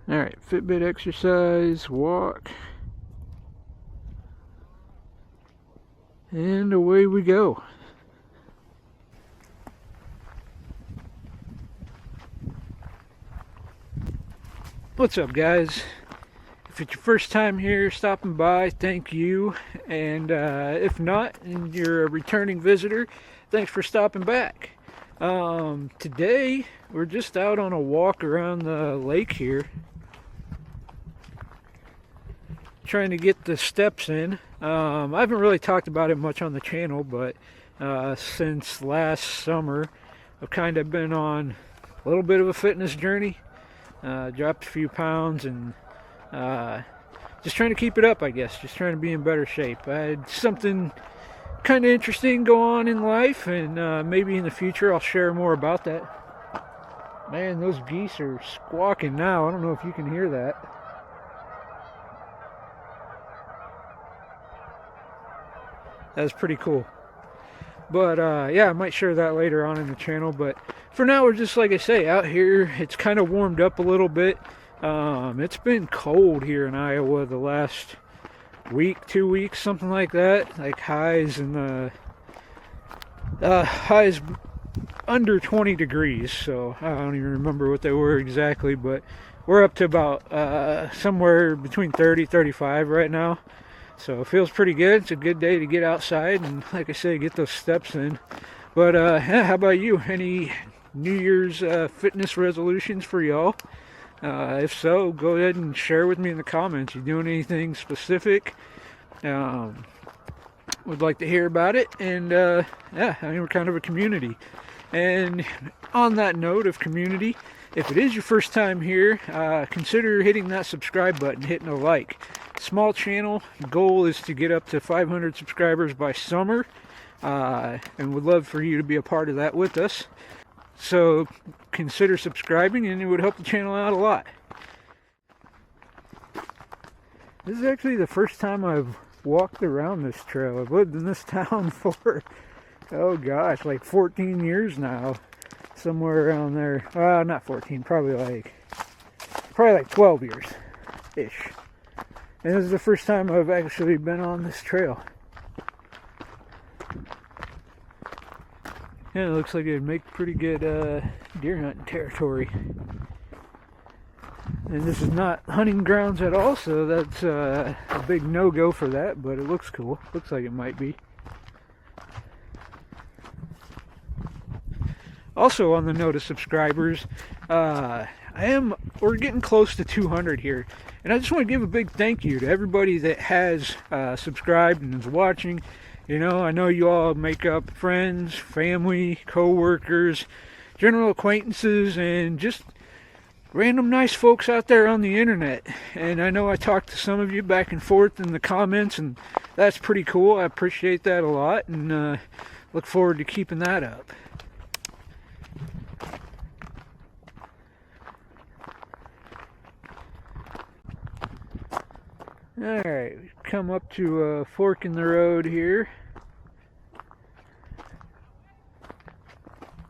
Alright, Fitbit exercise, walk, and away we go. What's up, guys? If it's your first time here stopping by, thank you. And if not, and you're a returning visitor, thanks for stopping back. Today, we're just out on a walk around the lake here, trying to get the steps in. I haven't really talked about it much on the channel, but since last summer, I've kind of been on a little bit of a fitness journey. Dropped a few pounds and just trying to keep it up, I guess. Just trying to be in better shape. I had something kind of interesting go on in life, and maybe in the future I'll share more about that. Man, those geese are squawking now. I don't know if you can hear that. That's pretty cool. But yeah, I might share that later on in the channel. But for now, we're just, like I say, out here. It's kind of warmed up a little bit. It's been cold here in Iowa the last week, 2 weeks, something like that. Like highs in the highs under 20 degrees. So I don't even remember what they were exactly, but we're up to about somewhere between 30, 35 right now. So it feels pretty good. It's a good day to get outside and, like I say, get those steps in. But yeah, how about you? Any New Year's fitness resolutions for y'all? If so, go ahead and share with me in the comments. You doing anything specific? Would like to hear about it. And yeah, I mean, we're kind of a community. And on that note of community, if it is your first time here, consider hitting that subscribe button, hitting a like. Small channel, goal is to get up to 500 subscribers by summer, and would love for you to be a part of that with us. So consider subscribing, and it would help the channel out a lot. This is actually the first time I've walked around this trail. I've lived in this town for, oh gosh, like 14 years now. Somewhere around there. Well, not 14, probably like 12 years-ish. And this is the first time I've actually been on this trail. Yeah, it looks like it'd make pretty good deer hunting territory. And this is not hunting grounds at all, so that's a big no-go for that, but it looks cool. Looks like it might be. Also, on the note of subscribers, we're getting close to 200 here, and I just want to give a big thank you to everybody that has subscribed and is watching. You know, I know you all make up friends, family, co-workers, general acquaintances, and just random nice folks out there on the internet. And I know I talked to some of you back and forth in the comments, and that's pretty cool. I appreciate that a lot, and look forward to keeping that up. Alright, we've come up to a fork in the road here.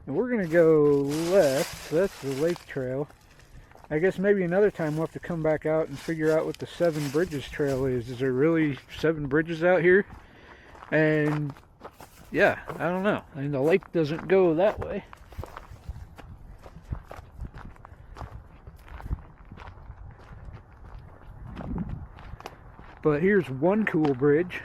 And we're going to go left. So that's the lake trail. I guess maybe another time we'll have to come back out and figure out what the Seven Bridges Trail is. Is there really 7 bridges out here? And yeah, I don't know. I mean, the lake doesn't go that way. But here's one cool bridge.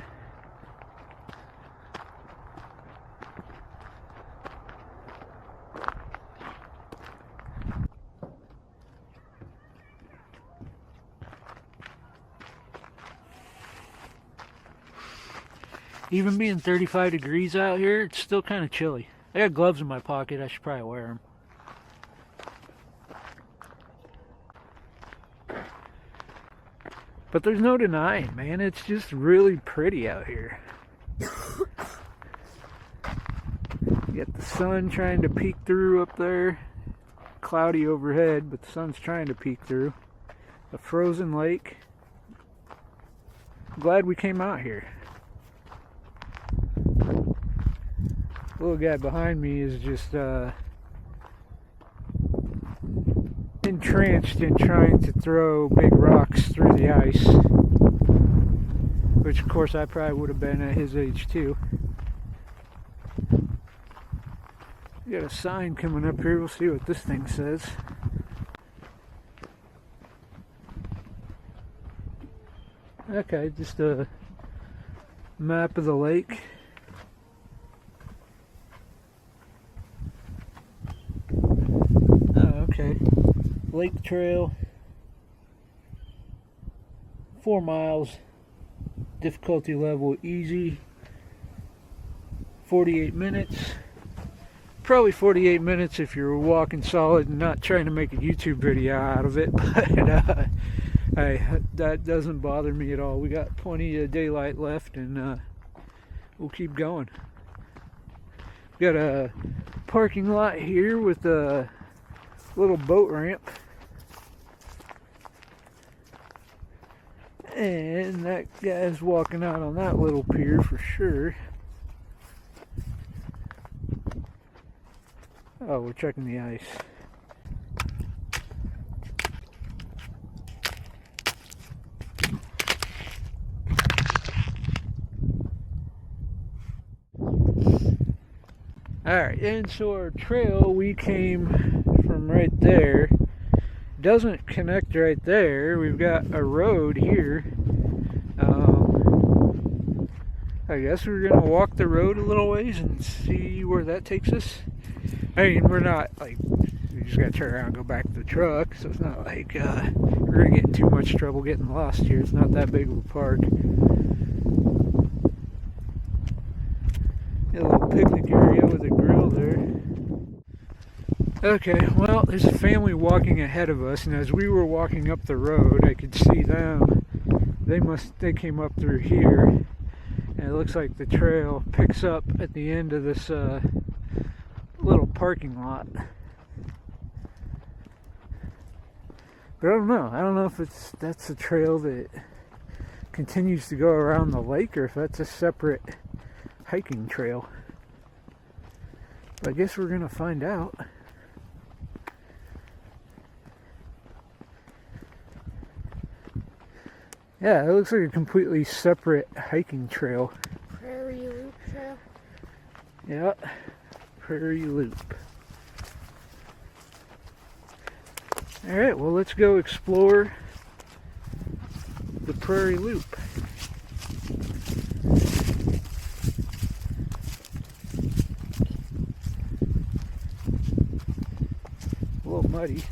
Even being 35 degrees out here, it's still kind of chilly. I got gloves in my pocket. I should probably wear them. But there's no denying, man. It's just really pretty out here. You got the sun trying to peek through up there. Cloudy overhead, but the sun's trying to peek through. A frozen lake. Glad we came out here. The little guy behind me is just entranced in trying to throw big rocks through the ice, which of course I probably would have been at his age too. We got a sign coming up here. We'll see what this thing says. Okay, just a map of the lake. Oh, okay. Lake trail. 4 miles. Difficulty level easy. 48 minutes. Probably 48 minutes if you're walking solid and not trying to make a YouTube video out of it, but that doesn't bother me at all. We got plenty of daylight left, and we'll keep going. We got a parking lot here with a little boat ramp, and that guy's walking out on that little pier for sure. Oh, we're checking the ice. Alright, and so our trail, we came from right there. Doesn't connect right there. We've got a road here. I guess we're going to walk the road a little ways and see where that takes us. I mean, we're not like, we just got to turn around and go back to the truck, so it's not like we're going to get in too much trouble getting lost here. It's not that big of a park. Got a little picnic area with a grill there. Okay, well, there's a family walking ahead of us, and as we were walking up the road, I could see them. They came up through here, and it looks like the trail picks up at the end of this little parking lot. But I don't know. I don't know if that's a trail that continues to go around the lake, or if that's a separate hiking trail. But I guess we're gonna find out. Yeah, it looks like a completely separate hiking trail. Prairie Loop Trail? Yeah, Prairie Loop. Alright, well, let's go explore the Prairie Loop. A little muddy.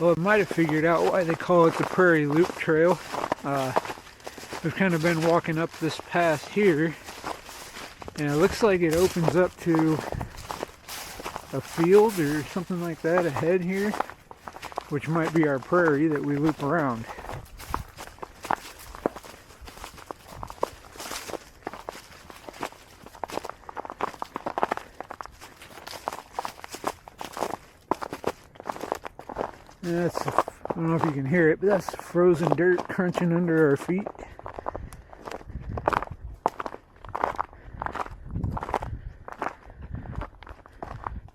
Well, I might have figured out why they call it the Prairie Loop Trail. We've kind of been walking up this path here, and it looks like it opens up to a field or something like that ahead here, which might be our prairie that we loop around. That's, I don't know if you can hear it, but that's frozen dirt crunching under our feet.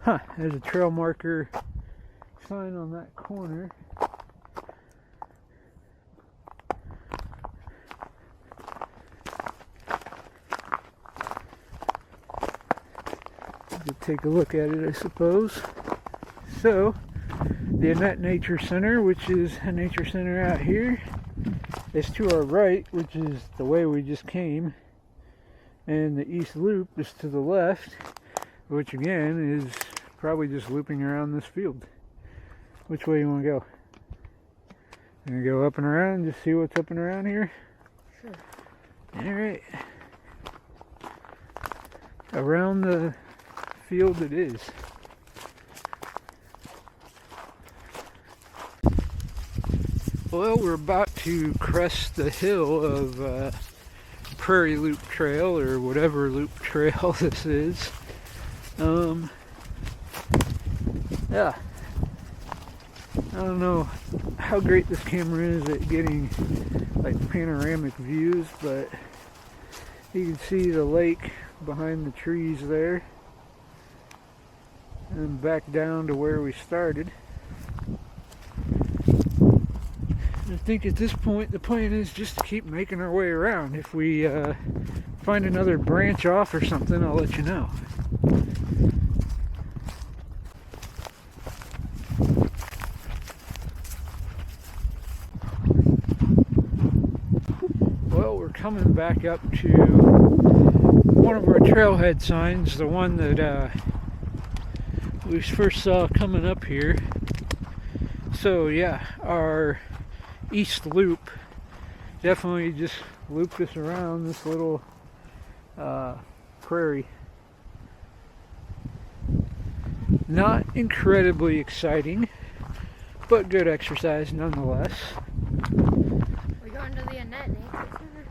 Huh, there's a trail marker sign on that corner. We'll take a look at it, I suppose. So, the Annette Nature Center, which is a nature center out here, is to our right, which is the way we just came, and the East Loop is to the left, which again is probably just looping around this field. Which way you want to go? You gonna go up and around and just see what's up and around here? Sure. Alright. Around the field it is. Well, we're about to crest the hill of Prairie Loop Trail, or whatever loop trail this is. Yeah. don't know how great this camera is at getting like panoramic views, but you can see the lake behind the trees there, and back down to where we started. I think at this point the plan is just to keep making our way around. If we find another branch off or something, I'll let you know. Well, we're coming back up to one of our trailhead signs, the one that we first saw coming up here. So yeah, our east loop definitely just looped us around this little prairie. Not incredibly exciting, but good exercise nonetheless. We're going to the Annette Nature Center?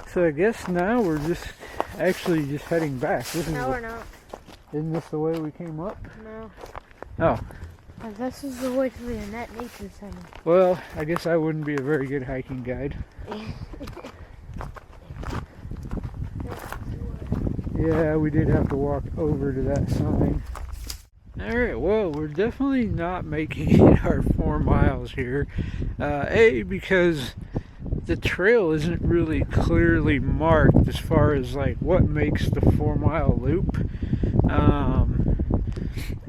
So I guess now we're just heading back. No, we're not. Isn't this the way we came up? No. Oh. This is the way to the Annette Nature Center. Well, I guess I wouldn't be a very good hiking guide. Yeah, we did have to walk over to that sign. Alright, well, we're definitely not making it our 4 miles here. Because the trail isn't really clearly marked as far as like what makes the 4-mile loop.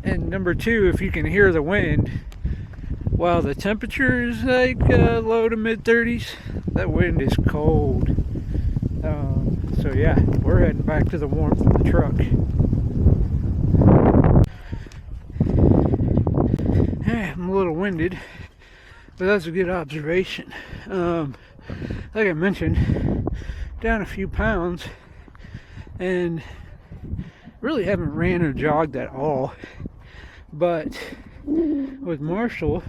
And number 2, if you can hear the wind, while the temperature is like low to mid 30s, that wind is cold. So yeah, we're heading back to the warmth of the truck. I'm a little winded, but that's a good observation. Like I mentioned, down a few pounds, and really haven't ran or jogged at all. But with Marshall,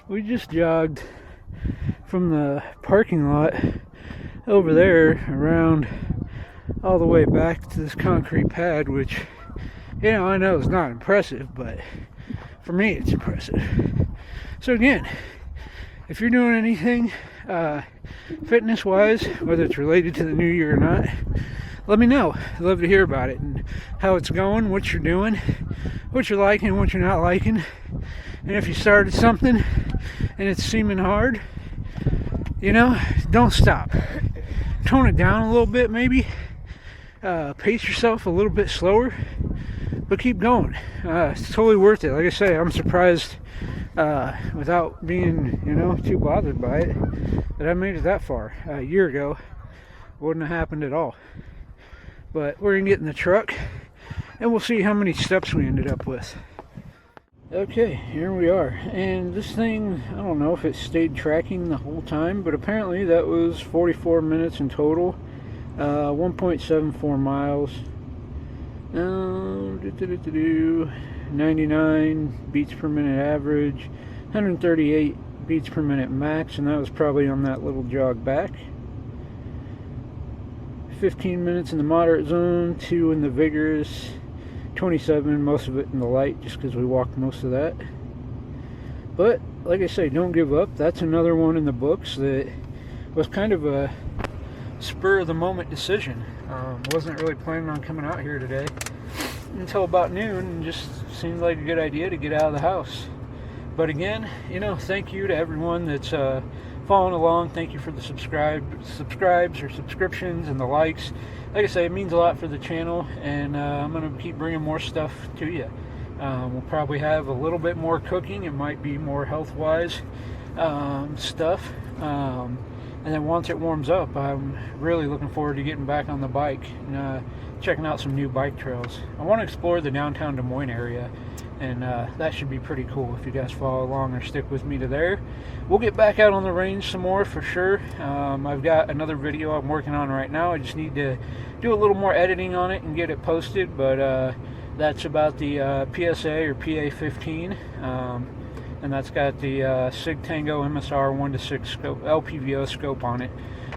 we just jogged from the parking lot over there around all the way back to this concrete pad, which, you know, I know is not impressive, but for me it's impressive. So again, if you're doing anything fitness wise, whether it's related to the new year or not, let me know. I'd love to hear about it and how it's going, what you're doing, what you're liking, what you're not liking. And if you started something and it's seeming hard, you know, don't stop. Tone it down a little bit maybe. Pace yourself a little bit slower, but keep going. It's totally worth it. Like I say, I'm surprised without being, you know, too bothered by it, that I made it that far. A year ago, wouldn't have happened at all. But we're gonna get in the truck and we'll see how many steps we ended up with. Okay, here we are. And this thing, I don't know if it stayed tracking the whole time, but apparently that was 44 minutes in total. 1.74 miles. 99 beats per minute average, 138 beats per minute max, and that was probably on that little jog back. 15 minutes in the moderate zone, 2 in the vigorous, 27, most of it in the light, just because we walked most of that. But like I say, don't give up. That's another one in the books that was kind of a spur of the moment decision. Wasn't really planning on coming out here today until about noon, and just seemed like a good idea to get out of the house. But again, you know, thank you to everyone that's following along. Thank you for the subscribes or subscriptions and the likes. Like I say, it means a lot for the channel, and I'm going to keep bringing more stuff to you. We'll probably have a little bit more cooking. It might be more health-wise stuff. And then once it warms up, I'm really looking forward to getting back on the bike and checking out some new bike trails. I want to explore the downtown Des Moines area, and that should be pretty cool if you guys follow along or stick with me to there. We'll get back out on the range some more for sure. I've got another video I'm working on right now. I just need to do a little more editing on it and get it posted, but that's about the PSA or PA-15. And that's got the Sig Tango MSR 1:6 scope, LPVO scope on it.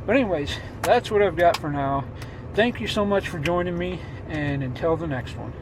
But anyways, that's what I've got for now. Thank you so much for joining me, and until the next one.